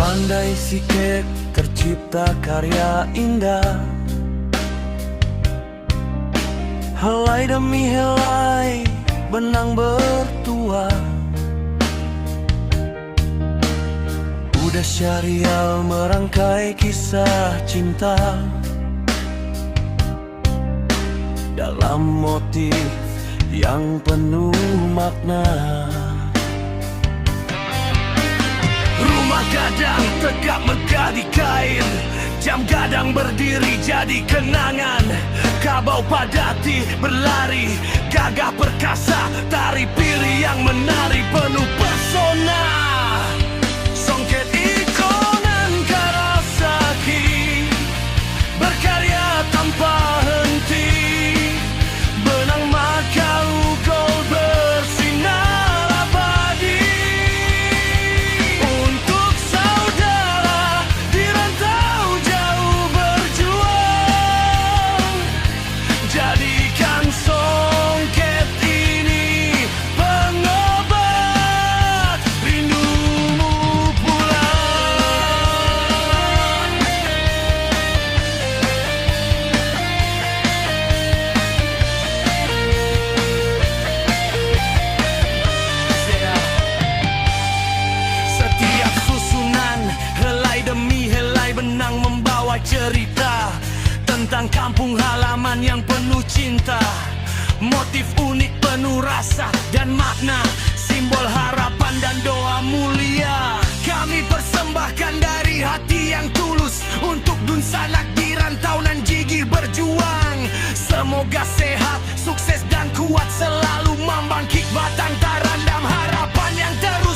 Andai si kek tercipta karya indah, helai demi helai benang bertuah. Udah syarial merangkai kisah cinta dalam motif yang penuh makna. Rumah gadang tegak megah di kain, jam gadang berdiri jadi kenangan. Kabau padati berlari, gagah perkasa, tari piri yang menari penuh pesona. Songket ikonan Karasaki, berkarya tanpa henti. Benang Makau gold bersinar abadi untuk saudara di rantau jauh berjuang. Jadikan songket ini pengobat rindumu pulang. Setiap susunan helai demi helai benang membawa cerita tentang kampung halaman yang penuh cinta. Motif unik penuh rasa dan makna, simbol harapan dan doa mulia. Kami persembahkan dari hati yang tulus untuk Dun Sanak di rantau nan gigih berjuang. Semoga sehat, sukses dan kuat selalu membangkit batang tarandam harapan yang terus